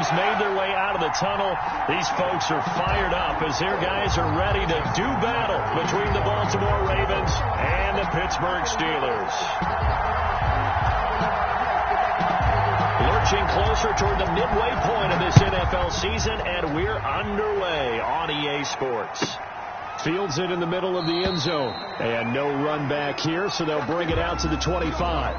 teams made their way out of the tunnel. These folks are fired up as their guys are ready to do battle between the Baltimore Ravens and the Pittsburgh Steelers. Lurching closer toward the midway point of this NFL season, and we're underway on EA Sports. Fields it in the middle of the end zone. And no run back here, so they'll bring it out to the 25.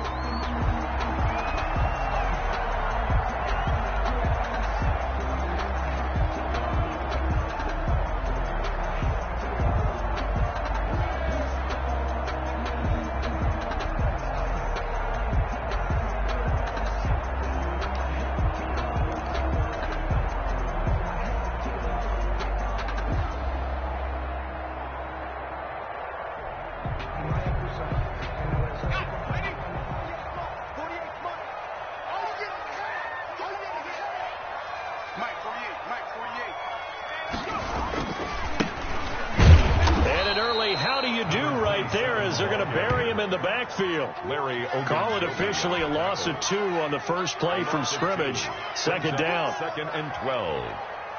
Call it officially a loss of 2 on the first play from scrimmage. Second down. 2nd and 12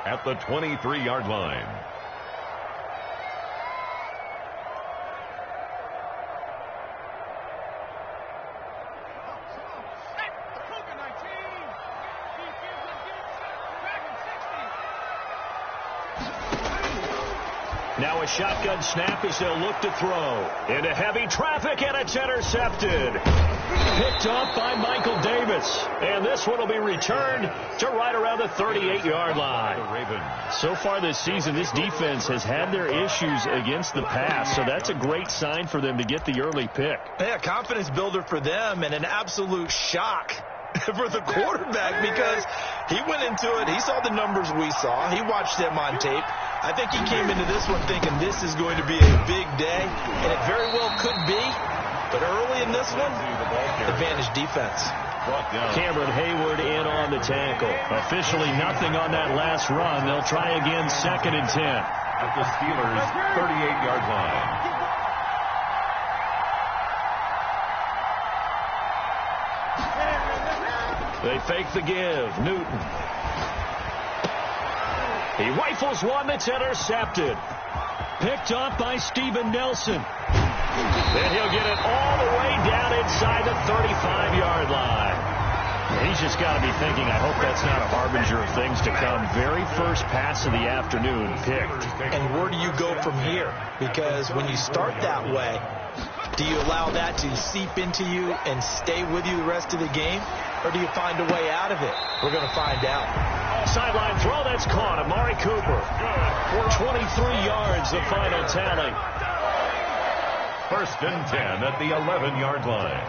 at the 23-yard line. Now a shotgun snap as they'll look to throw. Into heavy traffic, and it's intercepted. Picked off by Michael Davis. And this one will be returned to right around the 38-yard line. So far this season, this defense has had their issues against the pass. So that's a great sign for them to get the early pick. Yeah, confidence builder for them and an absolute shock for the quarterback because he went into it. He saw the numbers we saw. He watched them on tape. I think he came into this one thinking this is going to be a big day, and it very well could be. But early in this one, advantage defense. Cameron Hayward in on the tackle. Officially nothing on that last run. They'll try again 2nd and 10. At the Steelers' 38-yard line. They fake the give. Newton. He rifles one that's intercepted. Picked off by Steven Nelson. Then he'll get it all the way down inside the 35-yard line. He's just got to be thinking, I hope that's not a harbinger of things to come. Very first pass of the afternoon picked. And where do you go from here? Because when you start that way, do you allow that to seep into you and stay with you the rest of the game? Or do you find a way out of it? We're going to find out. Sideline throw, that's caught. Amari Cooper. 23 yards, the final tally. 1st and 10 at the 11-yard line.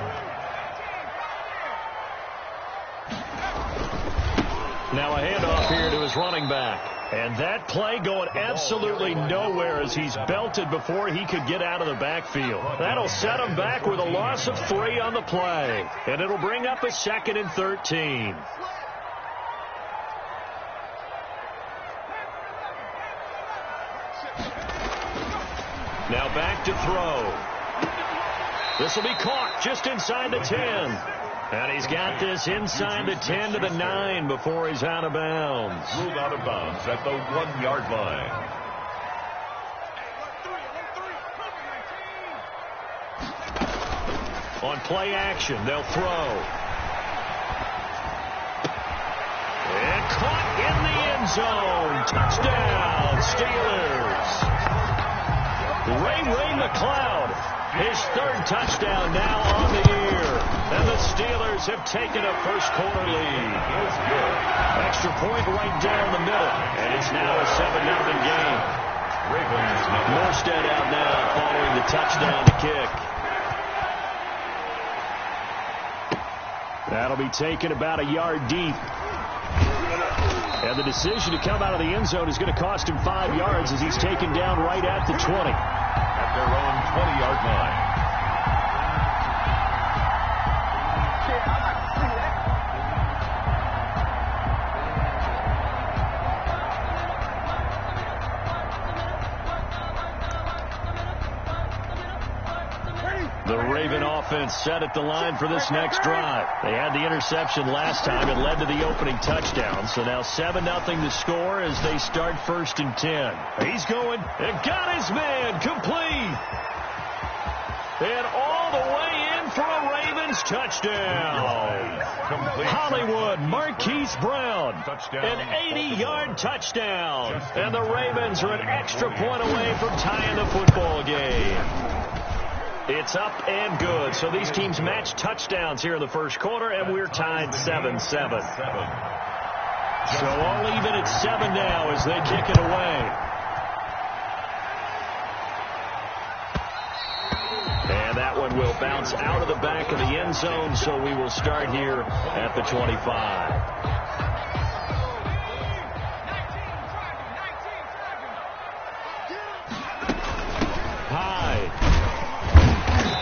Now a handoff here to his running back. And that play going absolutely nowhere as he's belted before he could get out of the backfield. That'll set him back with a loss of 3 on the play. And it'll bring up a 2nd and 13. Now back to throw. This will be caught just inside the 10. And he's got this inside the 10 to the 9 before he's out of bounds. Ruled out of bounds at the 1-yard line. On play action, they'll throw. And caught in the end zone. Touchdown, Steelers. Ray McLeod, his 3rd touchdown now on the year. And the Steelers have taken a first-quarter lead. Extra point right down the middle. And it's now a 7-0 game. Morstead out now following the touchdown to kick. That'll be taken about a yard deep. And the decision to come out of the end zone is going to cost him 5 yards as he's taken down right at the 20. At their own 20-yard line. The Raven offense set at the line for this next drive. They had the interception last time. It led to the opening touchdown. So now 7-0 to score as they start 1st and 10. He's going and got his man complete. And all the way in for a Ravens touchdown. Hollywood Marquise Brown. An 80-yard touchdown. And the Ravens are an extra point away from tying the football game. It's up and good. So these teams match touchdowns here in the first quarter, and we're tied 7-7. So all even at 7 now as they kick it away. And that one will bounce out of the back of the end zone, so we will start here at the 25.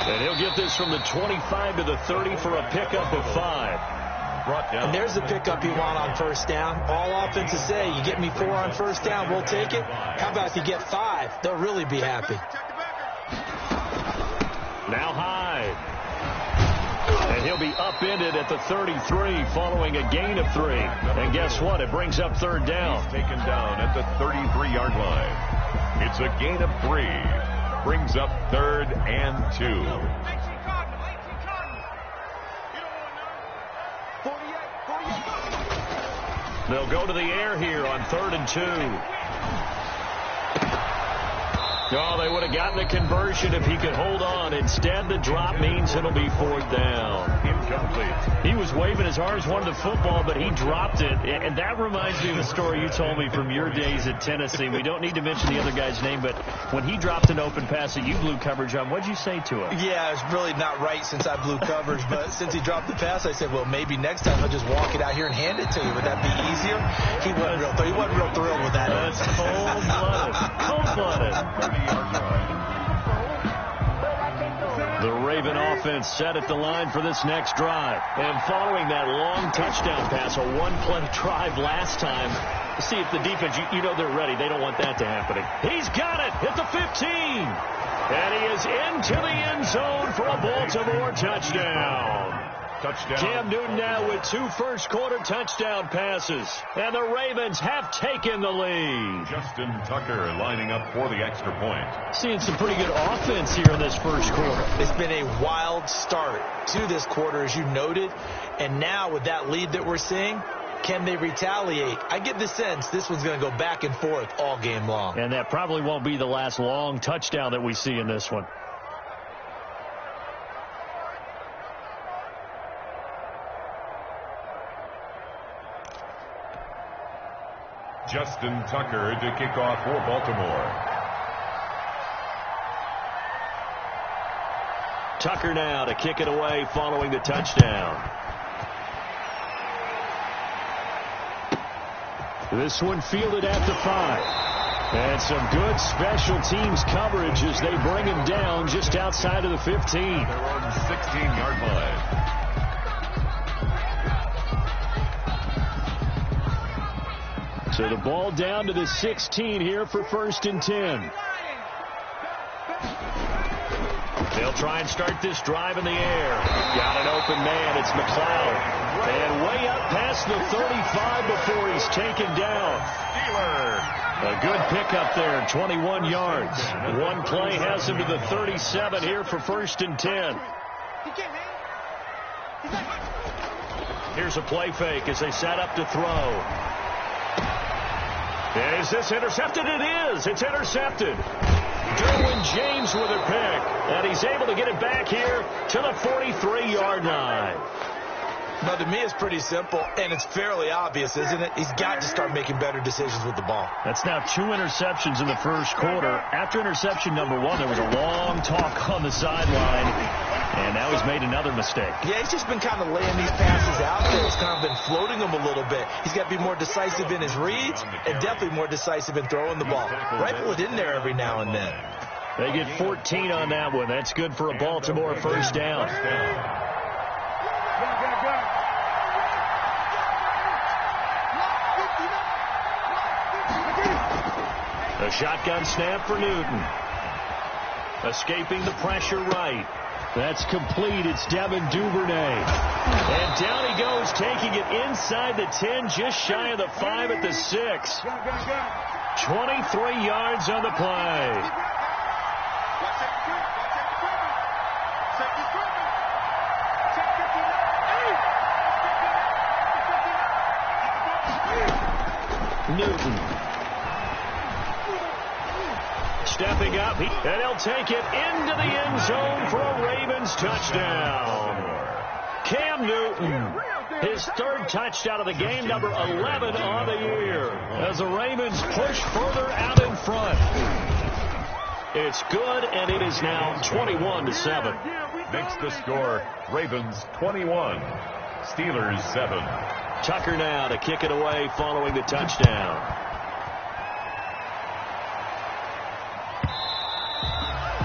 And he'll get this from the 25 to the 30 for a pickup of 5. Brought down. And there's the pickup you want on 1st down. All offenses say, you get me 4 on 1st down, we'll take it. How about if you get 5? They'll really be happy. Now Hyde. And he'll be upended at the 33 following a gain of 3. And guess what? It brings up 3rd down. He's taken down at the 33-yard line. It's a gain of 3. Brings up 3rd and 2. They'll go to the air here on 3rd and 2. Oh, they would have gotten a conversion if he could hold on. Instead, the drop means it'll be 4th down. Incomplete. He was waving his arms, wanted the football, but he dropped it. And that reminds me of a story you told me from your days at Tennessee. We don't need to mention the other guy's name, but when he dropped an open pass that you blew coverage on, what'd you say to him? Yeah, it's really not right since I blew coverage, but since he dropped the pass, I said, well, maybe next time I'll just walk it out here and hand it to you. Would that be easier? He wasn't real thrilled with that. That's cold-blooded. Cold-blooded. The Raven offense set at the line for this next drive. And following that long touchdown pass, a one-play drive last time, see if the defense, you know they're ready. They don't want that to happen. He's got it at the 15. And he is into the end zone for a Baltimore touchdown. Touchdown. Cam Newton now with 2 first-quarter touchdown passes. And the Ravens have taken the lead. Justin Tucker lining up for the extra point. Seeing some pretty good offense here in this first quarter. It's been a wild start to this quarter, as you noted. And now with that lead that we're seeing, can they retaliate? I get the sense this one's going to go back and forth all game long. And that probably won't be the last long touchdown that we see in this one. Justin Tucker to kick off for Baltimore. Tucker now to kick it away following the touchdown. This one fielded at the 5. And some good special teams coverage as they bring him down just outside of the 15. They're on the 16-yard line. So the ball down to the 16 here for 1st and 10. They'll try and start this drive in the air. Got an open man. It's McLeod. And way up past the 35 before he's taken down. A good pickup there, 21 yards. One play has him to the 37 here for 1st and 10. Here's a play fake as they set up to throw. Is this intercepted? It is. It's intercepted. Derwin James with a pick. And he's able to get it back here to the 43-yard line. Now, to me, it's pretty simple, and it's fairly obvious, isn't it? He's got to start making better decisions with the ball. That's now 2 interceptions in the first quarter. After interception number 1, there was a long talk on the sideline, and now he's made another mistake. Yeah, he's just been kind of laying these passes out there. He's kind of been floating them a little bit. He's got to be more decisive in his reads and definitely more decisive in throwing the ball. Rifle it in there every now and then. They get 14 on that one. That's good for a Baltimore first down. A shotgun snap for Newton. Escaping the pressure right. That's complete. It's Devin Duvernay. And down he goes, taking it inside the 10, just shy of the 5 at the 6. 23 yards on the play. Newton. Stepping up, and he'll take it into the end zone for a Ravens touchdown. Cam Newton, his third touchdown of the game, number 11 on the year, as the Ravens push further out in front. It's good, and it is now 21-7. Makes the score Ravens 21, Steelers 7. Tucker now to kick it away following the touchdown.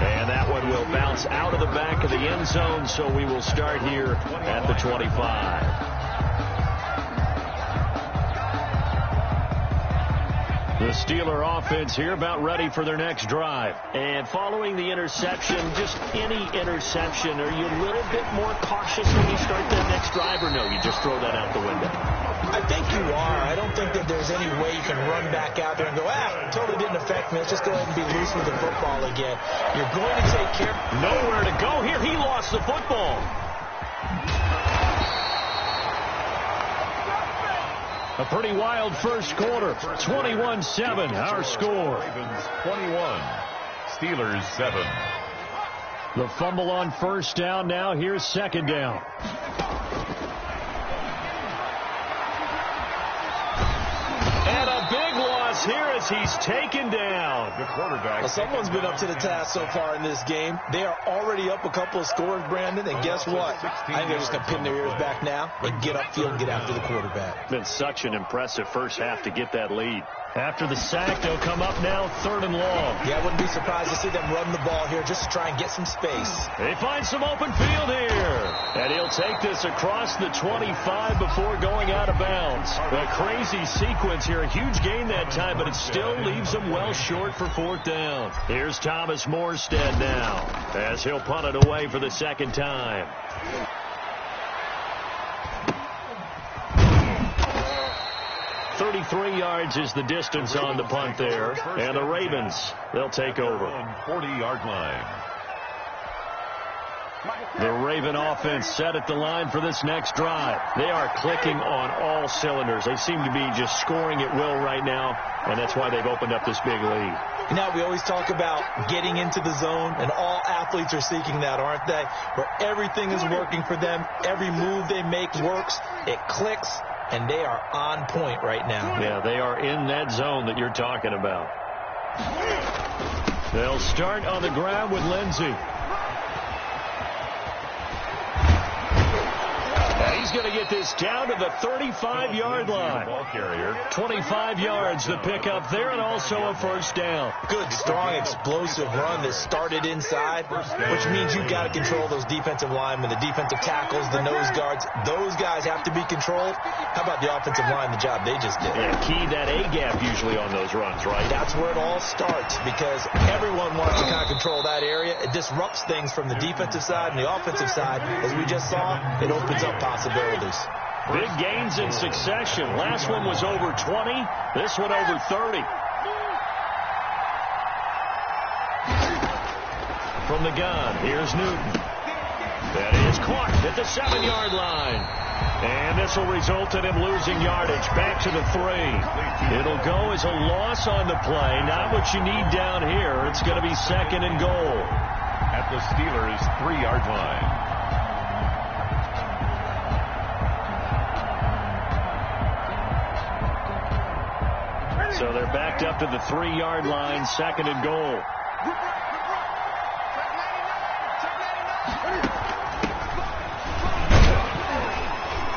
And that one will bounce out of the back of the end zone, so we will start here at the 25. The Steeler offense here about ready for their next drive. And following the interception, just any interception, are you a little bit more cautious when you start that next drive, or no, you just throw that out the window? I think you are. I don't think that there's any way you can run back out there and go, totally didn't affect me. Let's just go ahead and be loose with the football again. You're going to take care. Nowhere to go here. He lost the football. A pretty wild first quarter. 21-7, our score. Ravens 21, Steelers 7. The fumble on first down now. Here's second down. And a big loss here as he's taken down. The quarterback. Well, someone's been up to the task so far in this game. They are already up a couple of scores, Brandon, and guess what? I think they're just going to pin their ears back now and get upfield and get after the quarterback. Been such an impressive first half to get that lead. After the sack, they'll come up now, 3rd and long. Yeah, I wouldn't be surprised to see them run the ball here just to try and get some space. They find some open field here. And he'll take this across the 25 before going out of bounds. A crazy sequence here. A huge gain that time, but it still leaves them well short for 4th down. Here's Thomas Morstead now as he'll punt it away for the second time. .33 yards is the distance on the punt there. And the Ravens, they'll take over. 40-yard line. The Raven offense set at the line for this next drive. They are clicking on all cylinders. They seem to be just scoring at will right now, and that's why they've opened up this big lead. You know, we always talk about getting into the zone, and all athletes are seeking that, aren't they? Where everything is working for them. Every move they make works. It clicks. And they are on point right now. Yeah, they are in that zone that you're talking about. They'll start on the ground with Lindsey. And he's going to get this down to the 35-yard line. 25 yards to pick up there, and also a first down. Good, strong, explosive run that started inside, which means you've got to control those defensive linemen, the defensive tackles, the nose guards. Those guys have to be controlled. How about the offensive line, the job they just did? Yeah, key that A-gap usually on those runs, right? That's where it all starts, because everyone wants to kind of control that area. It disrupts things from the defensive side and the offensive side. As we just saw, it opens up possibilities. Big gains in succession. Last one was over 20. This one over 30. From the gun, here's Newton. That is caught at the 7-yard line. And this will result in him losing yardage back to the 3. It'll go as a loss on the play. Not what you need down here. It's going to be 2nd and goal. At the Steelers' 3-yard line. So they're backed up to the 3-yard line, 2nd and goal.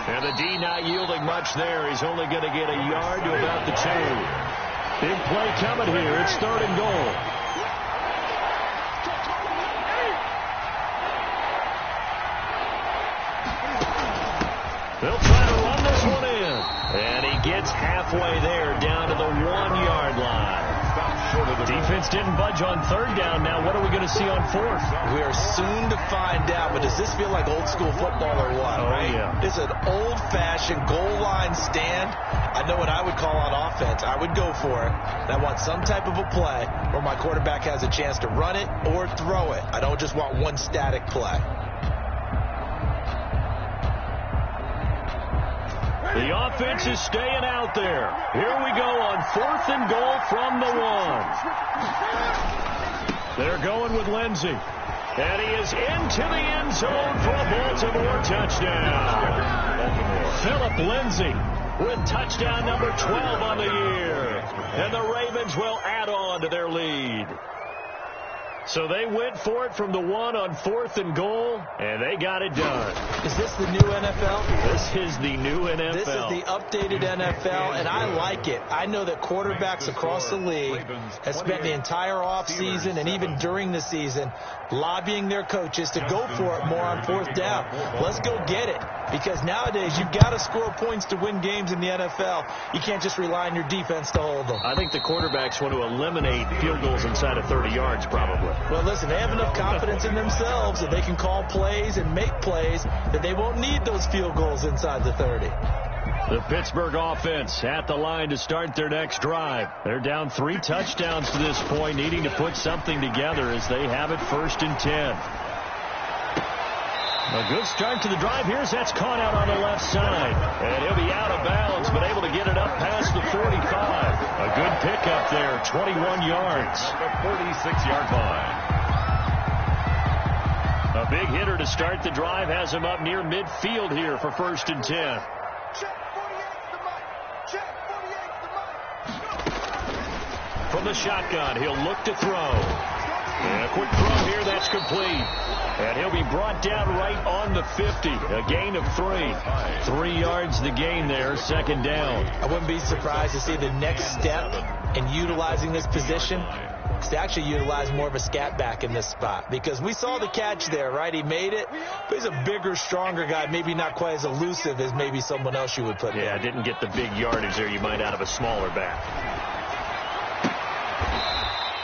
And the D not yielding much there. He's only going to get a yard to about the 2. Big play coming here. It's 3rd and goal. They'll try to run this one in. And he gets halfway there, down to the 1-yard line. Stopped short of Defense didn't budge on third down. Now what are we going to see on fourth? We are soon to find out, but does this feel like old school football or what? Oh, right? yeah. It's an old-fashioned goal line stand. I know what I would call on offense. I would go for it. And I want some type of a play where my quarterback has a chance to run it or throw it. I don't just want one static play. The offense is staying out there. Here we go on 4th and goal from the 1. They're going with Lindsey. And he is into the end zone for a Baltimore touchdown. Philip Lindsey with touchdown number 12 on the year. And the Ravens will add on to their lead. So they went for it from the 1 on 4th and goal, and they got it done. Is this the new NFL? This is the new NFL. This is the updated NFL, and I like it. I know that quarterbacks across the league have spent the entire offseason and even during the season lobbying their coaches to go for it more on 4th down. Let's go get it, because nowadays you've got to score points to win games in the NFL. You can't just rely on your defense to hold them. I think the quarterbacks want to eliminate field goals inside of 30 yards probably. Well, listen, they have enough confidence in themselves that they can call plays and make plays that they won't need those field goals inside the 30. The Pittsburgh offense at the line to start their next drive. They're down 3 touchdowns to this point, needing to put something together as they have it 1st and 10. A good start to the drive. Here's that's caught out on the left side. And he'll be out of bounds, but able to get it up past the 45. A good pickup there, 21 yards. The 46-yard line. A big hitter to start the drive has him up near midfield here for 1st and 10. From the shotgun, he'll look to throw. And a quick throw here, that's complete. And he'll be brought down right on the 50. A gain of 3. 3 yards the gain there, 2nd down. I wouldn't be surprised to see the next step in utilizing this position is to actually utilize more of a scat back in this spot. Because we saw the catch there, right? He made it. But he's a bigger, stronger guy, maybe not quite as elusive as maybe someone else you would put Yeah, didn't get the big yardage there you might out of a smaller back.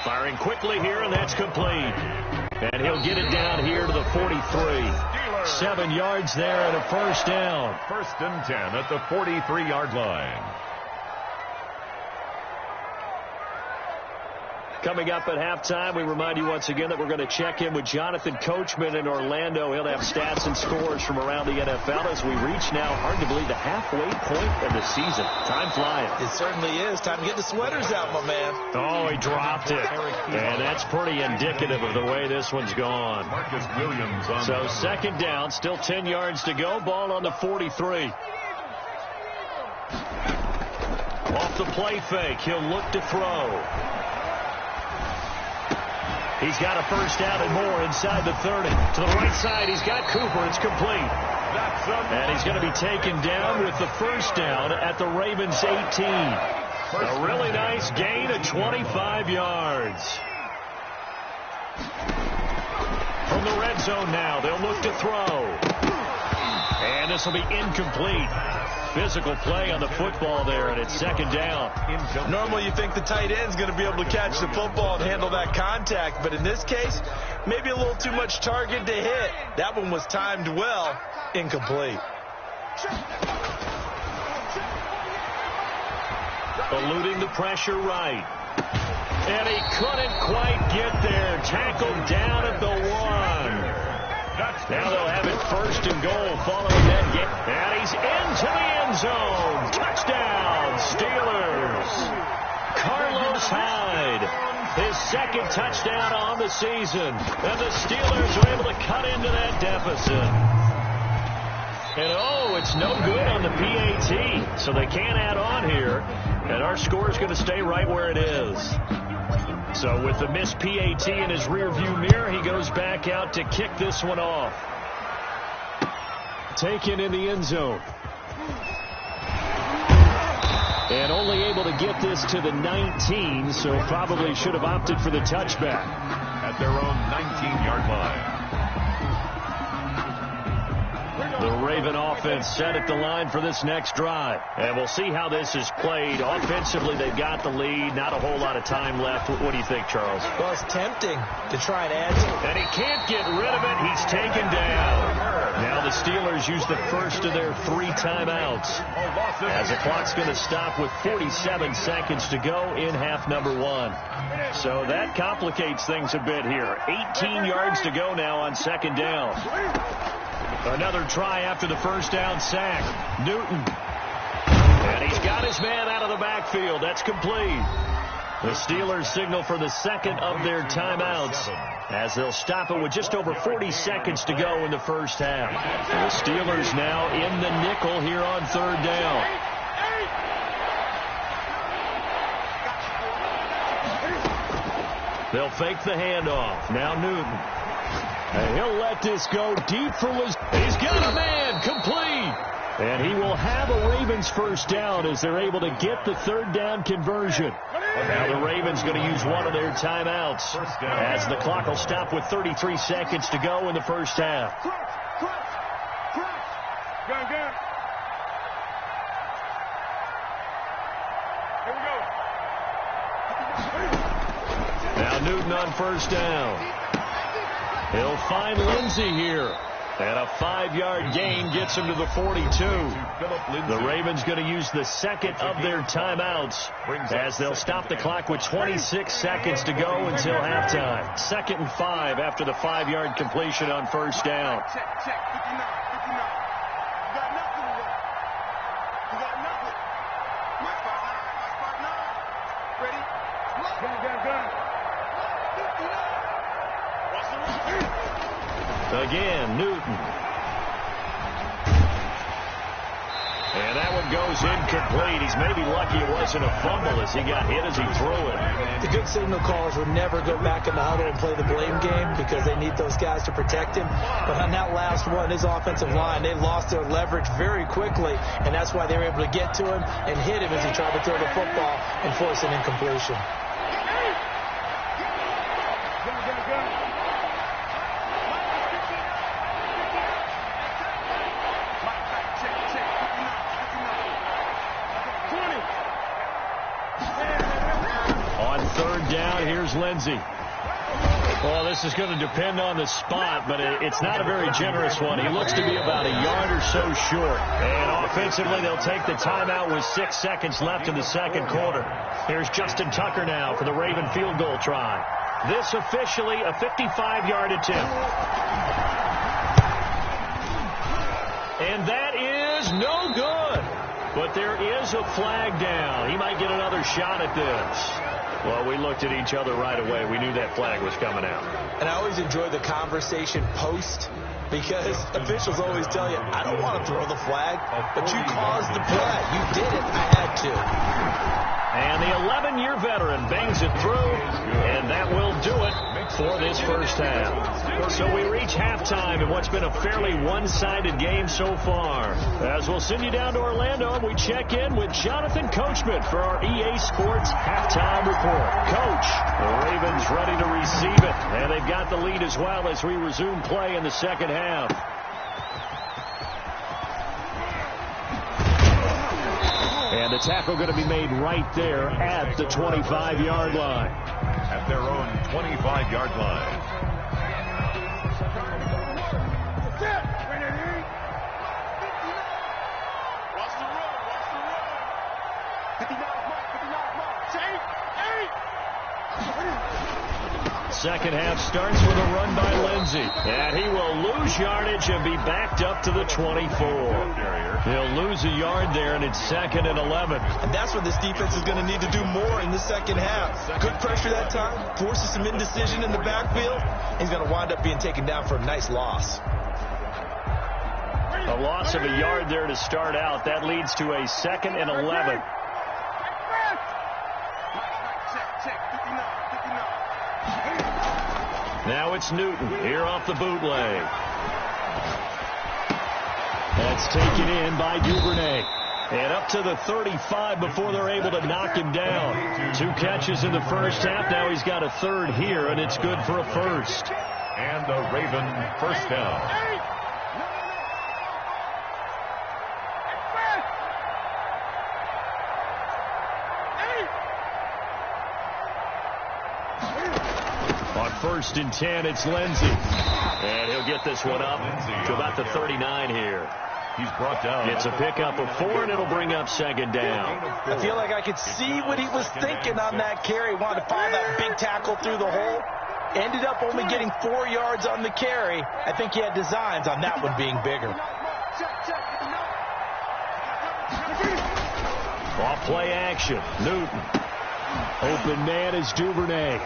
Firing quickly here, and that's complete. And he'll get it down here to the 43. 7 yards there and a 1st down. 1st and 10 at the 43-yard line. Coming up at halftime, we remind you once again that we're going to check in with Jonathan Coachman in Orlando. He'll have stats and scores from around the NFL as we reach now, hard to believe, the halfway point of the season. Time flying. It certainly is. Time to get the sweaters out, my man. Oh, he dropped it. And that's pretty indicative of the way this one's gone. Marcus Williams on so 2nd down, still 10 yards to go. Ball on the 43. Off the play fake, he'll look to throw. He's got a 1st down and more inside the 30. To the right side, he's got Cooper. It's complete. And he's going to be taken down with the 1st down at the Ravens 18. A really nice gain of 25 yards. From the red zone now, they'll look to throw. And this will be incomplete. Physical play on the football there, and it's 2nd down. Normally you think the tight end's going to be able to catch the football and handle that contact, but in this case, maybe a little too much target to hit. That one was timed well. Incomplete. Eluding the pressure right. And he couldn't quite get there. Tackled down at the 1. Now they'll have it 1st and goal following that game. And he's into the end zone. Touchdown, Steelers. Carlos Hyde, his 2nd touchdown on the season. And the Steelers are able to cut into that deficit. And, oh, it's no good on the PAT. So they can't add on here. And our score is going to stay right where it is. So with the missed PAT in his rearview mirror, he goes back out to kick this one off. Taken in the end zone. And only able to get this to the 19, so probably should have opted for the touchback. At their own 19-yard line. The Raven offense set at the line for this next drive. And we'll see how this is played. Offensively, they've got the lead. Not a whole lot of time left. What do you think, Charles? Well, it's tempting to try and add to. And he can't get rid of it. He's taken down. Now the Steelers use the first of their 3 timeouts, as the clock's going to stop with 47 seconds to go in half number 1. So that complicates things a bit here. 18 yards to go now on second down. Another try after the first down sack. Newton. And he's got his man out of the backfield. That's complete. The Steelers signal for the second of their timeouts, as they'll stop it with just over 40 seconds to go in the first half. The Steelers now in the nickel here on third down. They'll fake the handoff. Now Newton. And he'll let this go deep for Liz. He's got a man complete. And he will have a Ravens first down as they're able to get the third down conversion. Now the Ravens going to use one of their timeouts, as the clock will stop with 33 seconds to go in the first half. Now Newton on first down. He'll find Lindsey here. And a 5-yard gain gets him to the 42. The Ravens going to use the second of their timeouts, as they'll stop the clock with 26 seconds to go until halftime. 2nd and 5 after the 5-yard completion on first down. Again, Newton. And that one goes incomplete. He's maybe lucky it wasn't a fumble as he got hit as he threw it. The good signal callers would never go back in the huddle and play the blame game, because they need those guys to protect him. But on that last one, his offensive line, they lost their leverage very quickly, and that's why they were able to get to him and hit him as he tried to throw the football and force an incompletion. Here's Lindsey. Well, this is going to depend on the spot, but it's not a very generous one. He looks to be about a yard or so short. And offensively, they'll take the timeout with 6 seconds left in the second quarter. Here's Justin Tucker now for the Raven field goal try. This officially a 55-yard attempt. And that is no good. But there is a flag down. He might get another shot at this. Well, we looked at each other right away. We knew that flag was coming out. And I always enjoy the conversation post, because officials always tell you, I don't want to throw the flag, but you caused the play. You did it. I had to. And the 11-year veteran bangs it through, and that will do it for this first half. So we reach halftime in what's been a fairly one-sided game so far. As we'll send you down to Orlando, and we check in with Jonathan Coachman for our EA Sports Halftime Report. Coach, the Ravens ready to receive it, and they've got the lead as well as we resume play in the second half. And the tackle going to be made right there at the 25-yard line. At their own 25-yard line. Second half starts with a run by Lindsey. And he will lose yardage and be backed up to the 24. He'll lose a yard there, and it's 2nd and 11. And that's what this defense is going to need to do more in the second half. Good pressure that time, forces some indecision in the backfield. He's going to wind up being taken down for a nice loss. A loss of a yard there to start out. That leads to a 2nd and 11. Now it's Newton here off the bootleg. That's taken in by Duvernay. And up to the 35 before they're able to knock him down. 2 catches in the first half. Now he's got a third here, and it's good for a first. And the Raven first down. 1st and 10. It's Lindsey. And he'll get this one up to about the 39 here. He's brought down. It's a pickup of 4, and it'll bring up 2nd down. I feel like I could see what he was thinking on that carry. Wanted to fire that big tackle through the hole. Ended up only getting 4 yards on the carry. I think he had designs on that one being bigger. Off play action. Newton. Open man is Duvernay.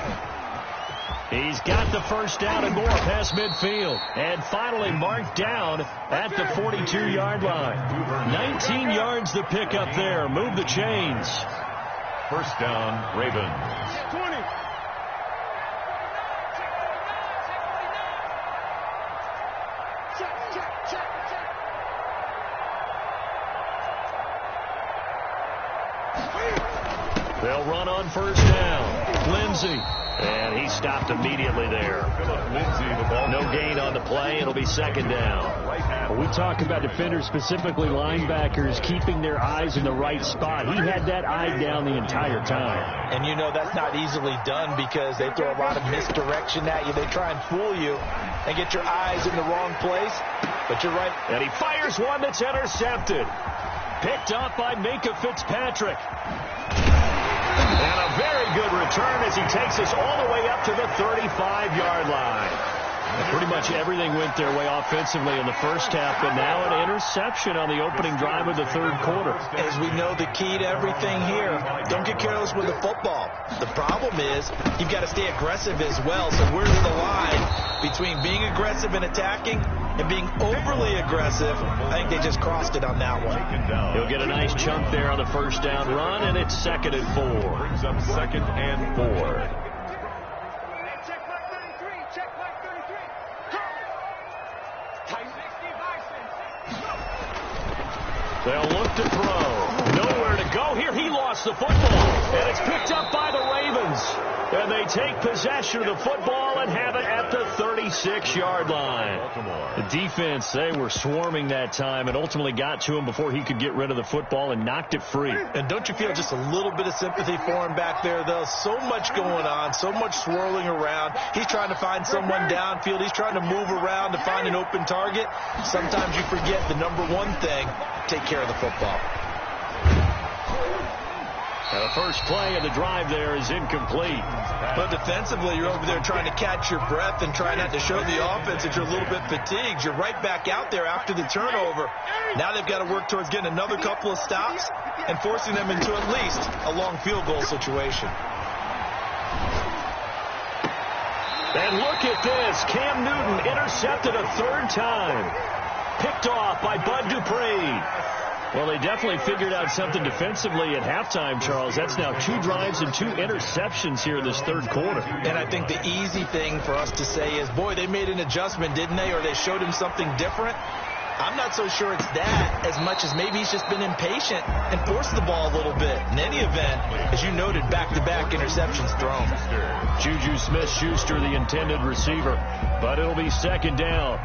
He's got the 1st down and more past midfield. And finally marked down at the 42-yard line. 19 yards the pickup there. Move the chains. 1st down, Ravens. 20. They'll run on 1st down. Lindsey. And he stopped immediately there. No gain on the play. It'll be 2nd down. Well, we talk about defenders, specifically linebackers, keeping their eyes in the right spot. He had that eye down the entire time. And you know that's not easily done because they throw a lot of misdirection at you. They try and fool you and get your eyes in the wrong place. But you're right. And he fires one that's intercepted. Picked up by Minkah Fitzpatrick. And a very good return as he takes us all the way up to the 35-yard line. And pretty much everything went their way offensively in the 1st half, but now an interception on the opening drive of the 3rd quarter. As we know, the key to everything here, don't get careless with the football. The problem is you've got to stay aggressive as well. So where's the line between being aggressive and attacking and being overly aggressive? I think they just crossed it on that one. He'll get a nice chunk there on the 1st down run, and it's 2nd and 4. Brings up 2nd and 4. They'll look to throw. Nowhere to go here. He lost the football. And it's picked up by the Ravens. And they take possession of the football and have it at the 36-yard line. The defense, they were swarming that time and ultimately got to him before he could get rid of the football and knocked it free. And don't you feel just a little bit of sympathy for him back there, though? So much going on, so much swirling around. He's trying to find someone downfield. He's trying to move around to find an open target. Sometimes you forget the number one thing, take care of the football. The first play of the drive there is incomplete. But defensively, you're over there trying to catch your breath and trying not to show the offense that you're a little bit fatigued. You're right back out there after the turnover. Now they've got to work towards getting another couple of stops and forcing them into at least a long field goal situation. And look at this. Cam Newton intercepted a 3rd time. Picked off by Bud Dupree. Well, they definitely figured out something defensively at halftime, Charles. That's now 2 drives and 2 interceptions here in this 3rd quarter. And I think the easy thing for us to say is, boy, they made an adjustment, didn't they? Or they showed him something different. I'm not so sure it's that as much as maybe he's just been impatient and forced the ball a little bit. In any event, as you noted, back-to-back interceptions thrown. Juju Smith-Schuster, the intended receiver, but it'll be 2nd down.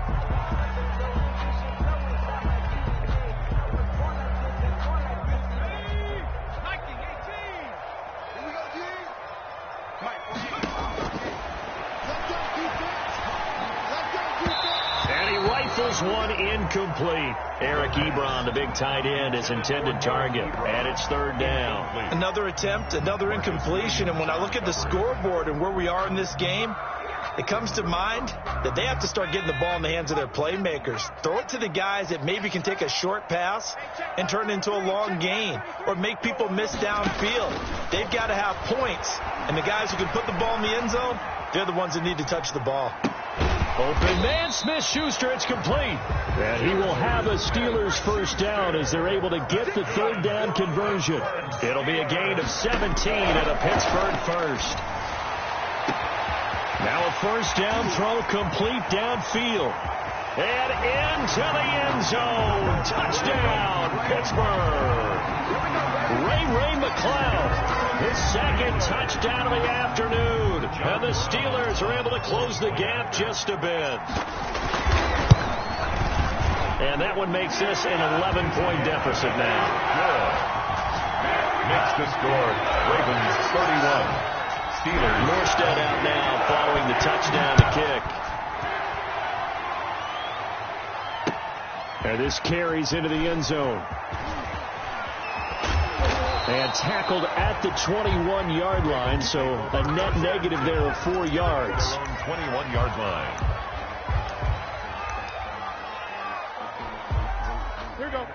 One incomplete. Eric Ebron, the big tight end, is intended target, and it's 3rd down. Another attempt, another incompletion, and when I look at the scoreboard and where we are in this game, it comes to mind that they have to start getting the ball in the hands of their playmakers. Throw it to the guys that maybe can take a short pass and turn it into a long gain or make people miss downfield. They've got to have points, and the guys who can put the ball in the end zone, they're the ones that need to touch the ball. Open man, Smith-Schuster, it's complete. And he will have a Steelers 1st down as they're able to get the 3rd down conversion. It'll be a gain of 17 and a Pittsburgh 1st. Now a 1st down throw complete downfield. And into the end zone. Touchdown, Pittsburgh. Ray McCloud, his 2nd touchdown of the afternoon. And the Steelers are able to close the gap just a bit. And that one makes this an 11-point deficit now. Good. Makes the score Ravens 31, Steelers. Morstead out now following the touchdown to kick. And this carries into the end zone. And tackled at the 21-yard line, so a net negative there of 4 yards. 21-yard line.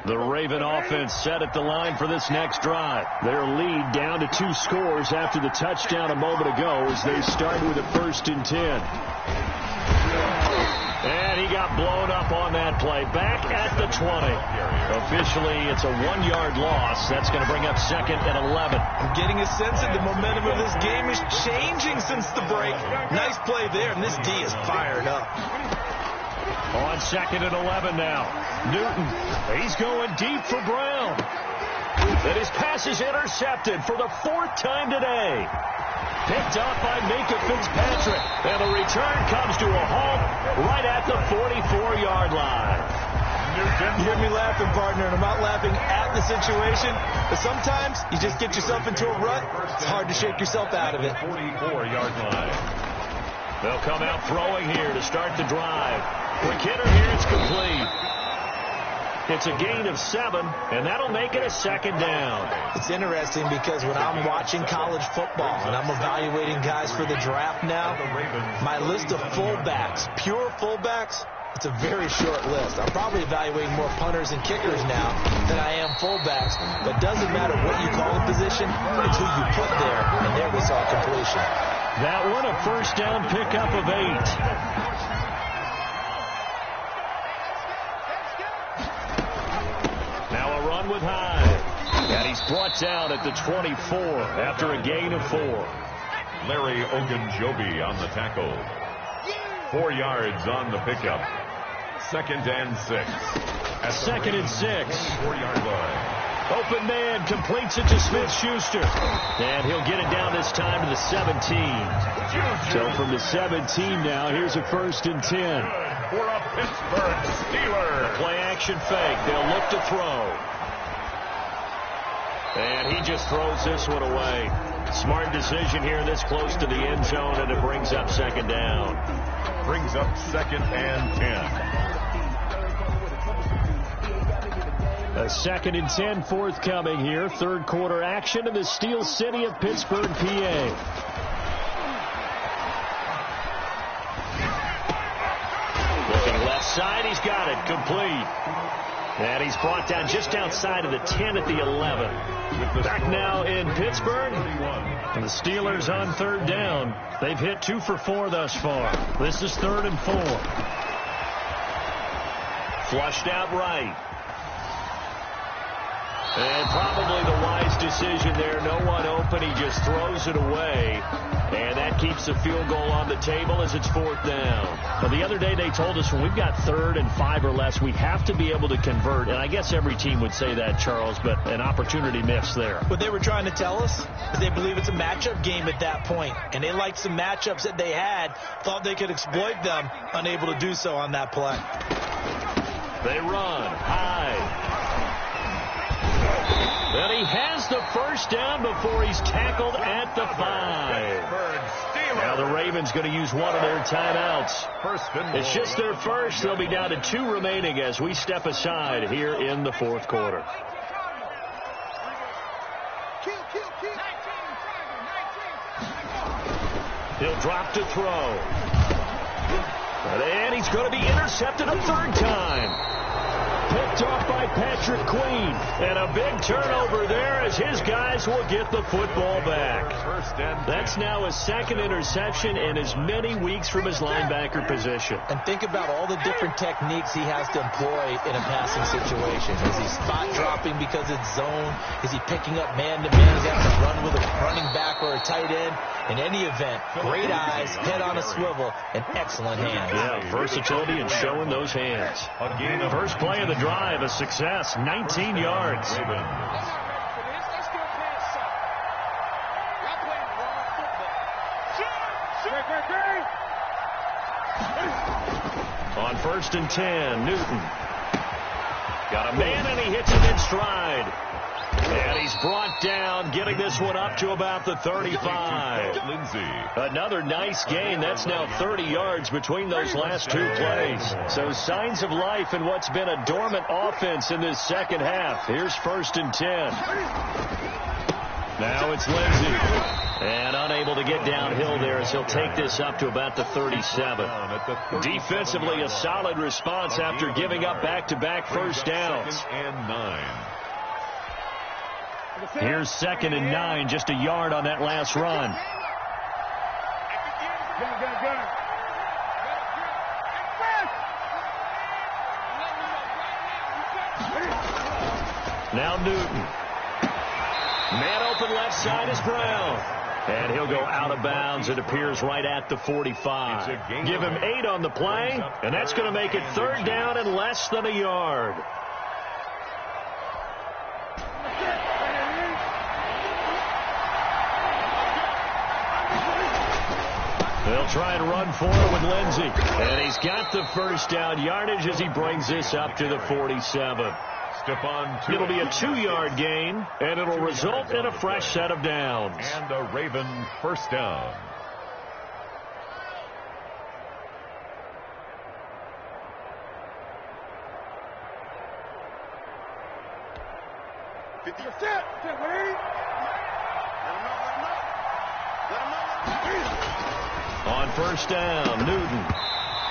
The Raven offense set at the line for this next drive. Their lead down to 2 scores after the touchdown a moment ago as they start with a 1st and 10. And he got blown up on that play. Back at the 20. Officially, it's a 1-yard loss. That's going to bring up 2nd and 11. I'm getting a sense that the momentum of this game is changing since the break. Nice play there, and this D is fired up. On 2nd and 11 now. Newton, he's going deep for Brown. And his pass is intercepted for the 4th time today. Picked up by Minkah Fitzpatrick. And the return comes to a halt right at the 44-yard line. You hear me laughing, partner, and I'm not laughing at the situation, but sometimes you just get yourself into a rut. It's hard to shake yourself out of it. 44-yard line. They'll come out throwing here to start the drive. Quick hitter here, it's complete. It's a gain of 7, and that'll make it a 2nd down. It's interesting because when I'm watching college football and I'm evaluating guys for the draft now, my list of fullbacks, pure fullbacks, it's a very short list. I'm probably evaluating more punters and kickers now than I am fullbacks, but it doesn't matter what you call a position, it's who you put there, and there we saw completion. That one a 1st down pickup of 8. With Hyde. And he's brought down at the 24 after a gain of 4. Larry Ogunjobi on the tackle. 4 yards on the pickup. 2nd and 6. At 2nd and 6. 4-yard line. Open man completes it to Smith-Schuster. And he'll get it down this time to the 17. So from the 17 now, here's a 1st and 10. For a Pittsburgh Steelers. Play action fake. They'll look to throw. And he just throws this one away. Smart decision here this close to the end zone, and it brings up 2nd down. Brings up 2nd and 10. A 2nd and 10 forthcoming here. 3rd quarter action in the Steel City of Pittsburgh, PA. Looking left side, he's got it. Complete. And he's brought down just outside of the 10 at the 11. Back now in Pittsburgh. And the Steelers on 3rd down. They've hit 2 for 4 thus far. This is 3rd and 4. Flushed out right. And probably the wise decision there. No one open. He just throws it away. And that keeps the field goal on the table as it's 4th down. Well, the other day they told us when we've got 3rd and 5 or less, we have to be able to convert. And I guess every team would say that, Charles, but an opportunity missed there. What they were trying to tell us is they believe it's a matchup game at that point. And they liked some matchups that they had, thought they could exploit them, unable to do so on that play. They run high. And he has the 1st down before he's tackled at the 5. Now the Ravens going to use one of their timeouts. It's just their first. They'll be down to 2 remaining as we step aside here in the 4th quarter. He'll drop to throw. And he's going to be intercepted a 3rd time. Picked off by Patrick Queen. And a big turnover there as his guys will get the football back. That's now his 2nd interception in as many weeks from his linebacker position. And think about all the different techniques he has to employ in a passing situation. Is he spot dropping because it's zone? Is he picking up man-to-man? Does he have to run with a running back or a tight end? In any event, great eyes, head on a swivel, and excellent hands. Yeah, versatility and showing those hands. First play of the drive, a success, 19 yards. On 1st and 10, Newton. Got a man, and he hits it in stride. And he's brought down, getting this one up to about the 35. Lindsay. Another nice gain. That's now 30 yards between those last two plays. So signs of life in what's been a dormant offense in this second half. Here's 1st and 10. Now it's Lindsay. And unable to get downhill there as he'll take this up to about the 37. Defensively, a solid response after giving up back-to-back first downs. 2nd and 9. Here's 2nd and 9, just a yard on that last run. Now Newton. Man open left side is Brown. And he'll go out of bounds. It appears right at the 45. Give him 8 on the play, and that's going to make it 3rd down and less than a yard. They'll try and run for it with Lindsay. And he's got the 1st down yardage as he brings this up to the 47. It'll be a 2-yard gain, and it'll result in a fresh set of downs. And a Raven 1st down. On 1st down, Newton.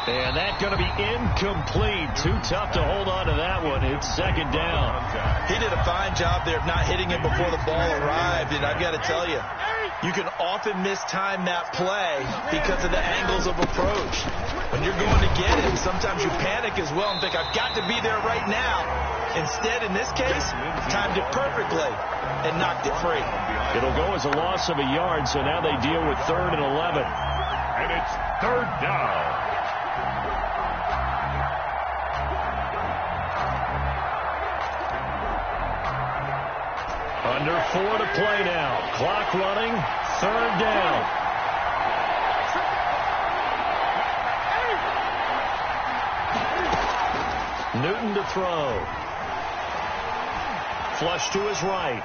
And that's going to be incomplete. Too tough to hold on to that one. It's 2nd down. He did a fine job there of not hitting him before the ball arrived. And I've got to tell you, you can often mistime that play because of the angles of approach. When you're going to get him, sometimes you panic as well and think, I've got to be there right now. Instead, in this case, timed it perfectly and knocked it free. It'll go as a loss of a yard, so now they deal with 3rd and 11. And it's 3rd down. Under 4 to play now. Clock running. 3rd down. Newton to throw. Flush to his right.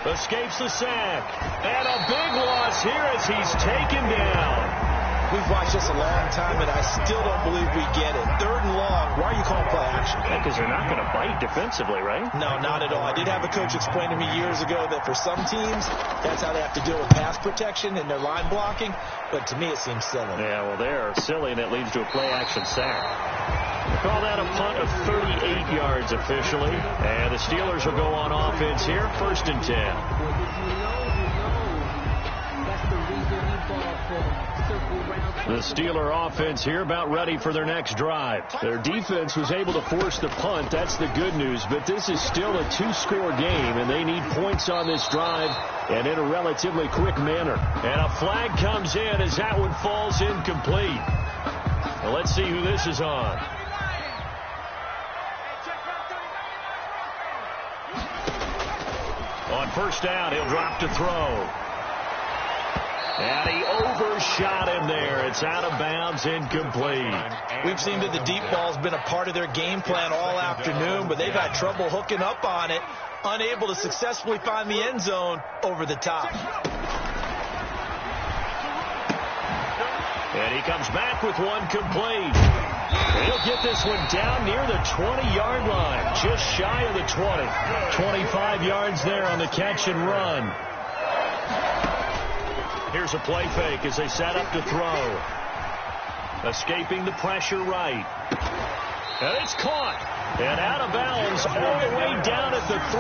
Escapes the sack. And a big loss here as he's taken down. We've watched this a long time, and I still don't believe we get it. 3rd and long. Why are you calling play action? Because they're not going to bite defensively, right? No, not at all. I did have a coach explain to me years ago that for some teams, that's how they have to deal with pass protection and their line blocking. But to me, it seems silly. Yeah, well, they're silly, and it leads to a play-action sack. Call that a punt of 38 yards officially. And the Steelers will go on offense here, 1st and 10. The Steeler offense here about ready for their next drive. Their defense was able to force the punt. That's the good news. But this is still a 2-score game, and they need points on this drive and in a relatively quick manner. And a flag comes in as that one falls incomplete. Well, let's see who this is on. On 1st down, he'll drop to throw. And he overshot him there. It's out of bounds, incomplete. We've seen that the deep ball's been a part of their game plan all afternoon, but they've had trouble hooking up on it, unable to successfully find the end zone over the top. And he comes back with one complete. He'll get this one down near the 20-yard line, just shy of the 20. 25 yards there on the catch and run. Here's a play fake as they set up to throw. Escaping the pressure right. And it's caught. And out of bounds all the way down at the 3.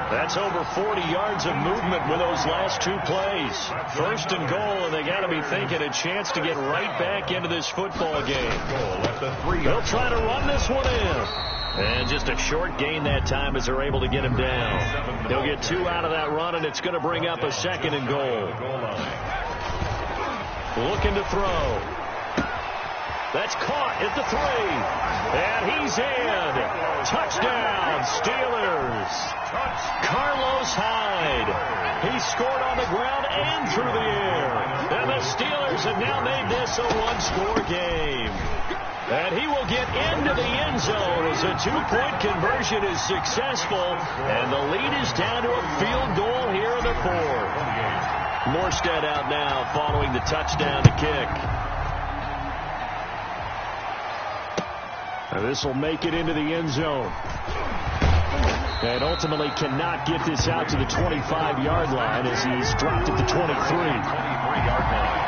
That's over 40 yards of movement with those last 2 plays. 1st and goal, and they got to be thinking a chance to get right back into this football game. They'll try to run this one in. And just a short gain that time as they're able to get him down. He'll get 2 out of that run, and it's going to bring up a 2nd and goal. Looking to throw. That's caught at the 3. And he's in. Touchdown, Steelers. Carlos Hyde. He scored on the ground and through the air. And the Steelers have now made this a 1-score game. And he will get into the end zone as a two-point conversion is successful. And the lead is down to a field goal here in the fourth. Morstead out now following the touchdown to kick. And this will make it into the end zone. And ultimately cannot get this out to the 25-yard line as he's dropped at the 23. 23-yard line.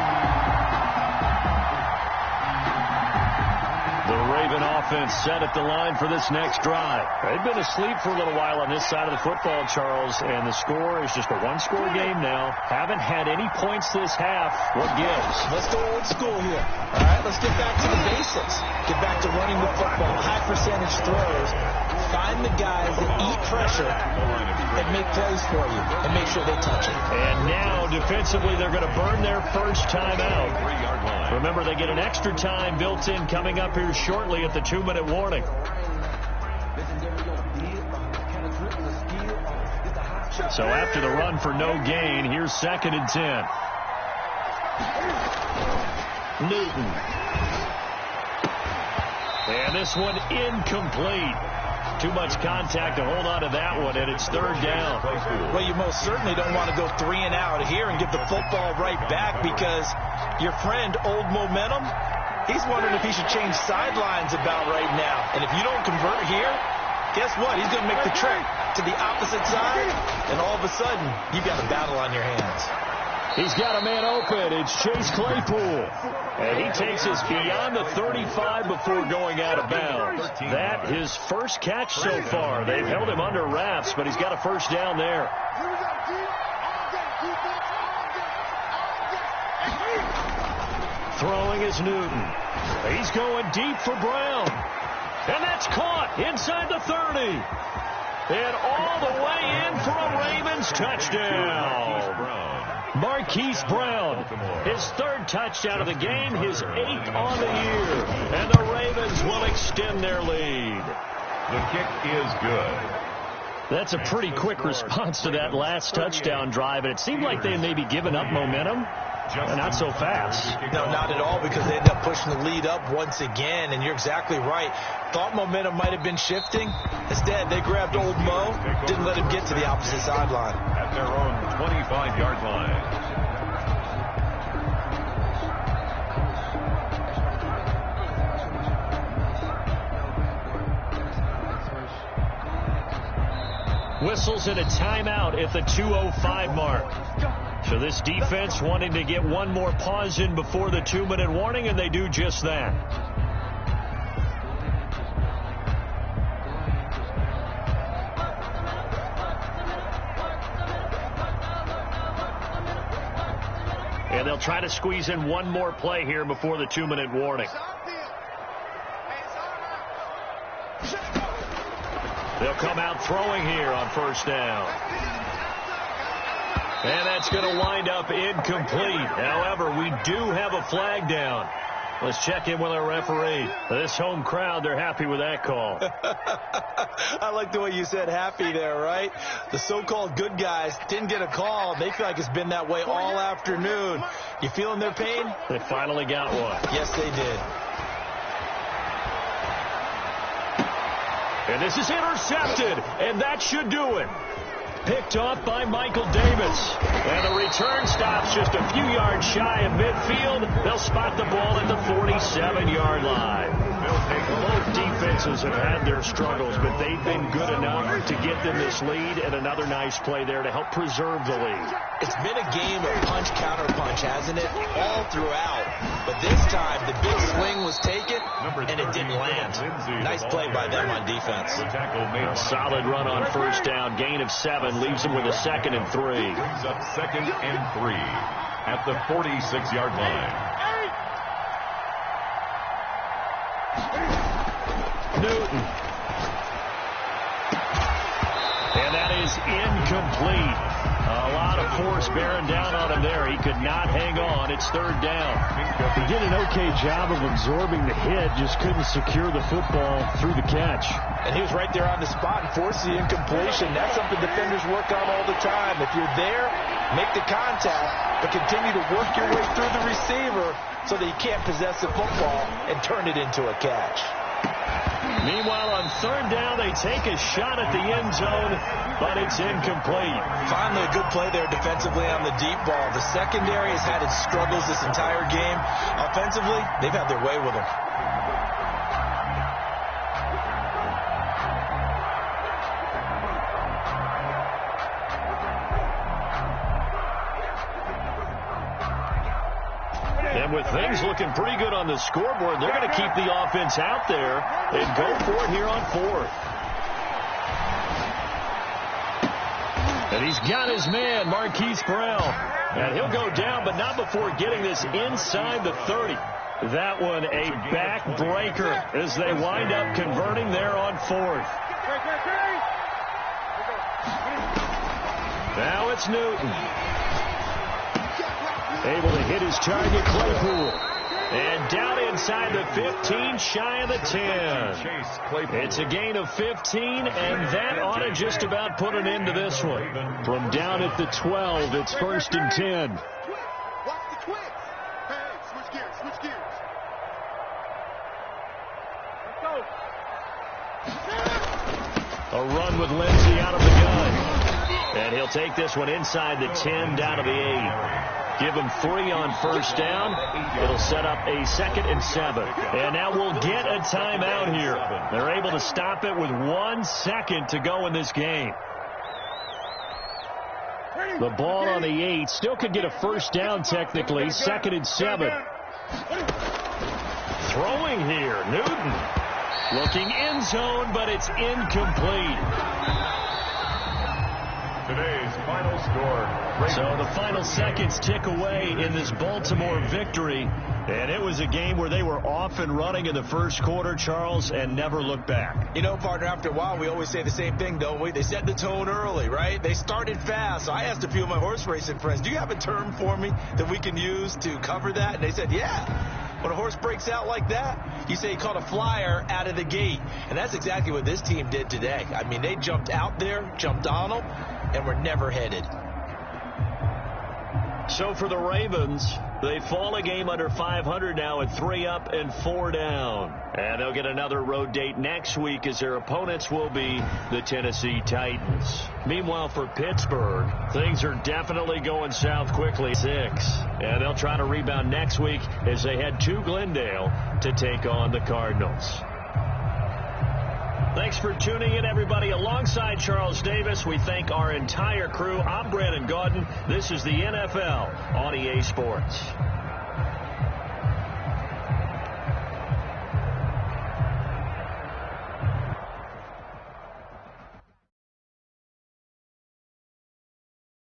The Raven offense set at the line for this next drive. They've been asleep for a little while on this side of the football, Charles, and the score is just a one-score game now. Haven't had any points this half. What gives? Let's go old school here. All right, let's get back to the basics. Get back to running the football, high percentage throws. Find the guys that eat pressure and make plays for you and make sure they touch it. And now, defensively, they're going to burn their first time out. Remember, they get an extra time built in coming up here shortly at the 2-minute warning. So after the run for no gain, here's 2nd and 10. Newton. And this one incomplete. Too much contact to hold on to that one, and it's 3rd down. Well, you most certainly don't want to go 3 and out here and give the football right back because your friend, Old Momentum, he's wondering if he should change sidelines about right now. And if you don't convert here, guess what? He's going to make the trek to the opposite side, and all of a sudden, you've got a battle on your hands. He's got a man open. It's Chase Claypool. And he takes us beyond the 35 before going out of bounds. That his first catch so far. They've held him under wraps, but he's got a first down there. Throwing is Newton. He's going deep for Brown. And that's caught inside the 30. And all the way in for a Ravens touchdown. Marquise Brown, his 3rd touchdown of the game, his 8th on the year. And the Ravens will extend their lead. The kick is good. That's a pretty quick response to that last touchdown drive, and it seemed like they may be giving up momentum. Not so fast. No, not at all, because they ended up pushing the lead up once again, and you're exactly right. Thought momentum might have been shifting. Instead, they grabbed Old Mo, didn't let him get to the opposite sideline. At their own 25-yard line. Whistles in a timeout at the 2:05 mark. So this defense wanting to get one more pause in before the 2-minute warning, and they do just that. And they'll try to squeeze in one more play here before the 2-minute warning. They'll come out throwing here on first down. And that's going to wind up incomplete. However, we do have a flag down. Let's check in with our referee. This home crowd, they're happy with that call. I like the way you said happy there, right? The so-called good guys didn't get a call. They feel like it's been that way all afternoon. You feeling their pain? They finally got one. Yes, they did. And this is intercepted, and that should do it. Picked off by Michael Davis. And the return stops just a few yards shy of midfield. They'll spot the ball at the 47-yard line. Both defenses have had their struggles, but they've been good enough to get them this lead, and another nice play there to help preserve the lead. It's been a game of punch, counter punch, hasn't it? All throughout. But this time, the big swing was taken, and it didn't land. Nice play by them on defense. Solid run on first down. Gain of 7 leaves them with a 2nd and 3. Brings up 2nd and 3 at the 46-yard line. Newton. And that is incomplete. A lot of force bearing down on him there. He could not hang on. It's 3rd down. He did an okay job of absorbing the hit, just couldn't secure the football through the catch. And he was right there on the spot and forced the incompletion. That's something defenders work on all the time. If you're there, make the contact, but continue to work your way through the receiver so that you can't possess the football and turn it into a catch. Meanwhile, on third down, they take a shot at the end zone, but it's incomplete. Finally, a good play there defensively on the deep ball. The secondary has had its struggles this entire game. Offensively, they've had their way with them. And with things looking pretty good on the scoreboard, they're going to keep the offense out there and go for it here on fourth. And he's got his man, Marquise Brown. And he'll go down, but not before getting this inside the 30. That one a backbreaker as they wind up converting there on fourth. Now it's Newton. Able to hit his target, Claypool. And down inside the 15, shy of the 10. It's a gain of 15, and that ought to just about put an end to this one. From down at the 12, it's 1st and 10. Watch the twins. Hey, switch gears, switch gears. Let's go. A run with Lindsey out of the gun. And he'll take this one inside the 10, down to the 8. Give him 3 on first down. It'll set up a 2nd and 7. And now we'll get a timeout here. They're able to stop it with 1 second to go in this game. The ball on the 8. Still could get a first down technically. 2nd and 7. Throwing here. Newton. Looking end zone, but it's incomplete. Today's final score. So the final seconds tick away in this Baltimore victory. And it was a game where they were off and running in the first quarter, Charles, and never looked back. You know, partner, after a while, we always say the same thing, don't we? They set the tone early, right? They started fast. So I asked a few of my horse racing friends, do you have a term for me that we can use to cover that? And they said, yeah. When a horse breaks out like that, you say he caught a flyer out of the gate. And that's exactly what this team did today. I mean, they jumped out there, jumped on them, and were never headed. So for the Ravens, they fall a game under 500 now at 3 up and 4 down. And they'll get another road date next week as their opponents will be the Tennessee Titans. Meanwhile, for Pittsburgh, things are definitely going south quickly. 6. And they'll try to rebound next week as they head to Glendale to take on the Cardinals. Thanks for tuning in, everybody. Alongside Charles Davis, we thank our entire crew. I'm Brandon Gaudin. This is the NFL on EA Sports.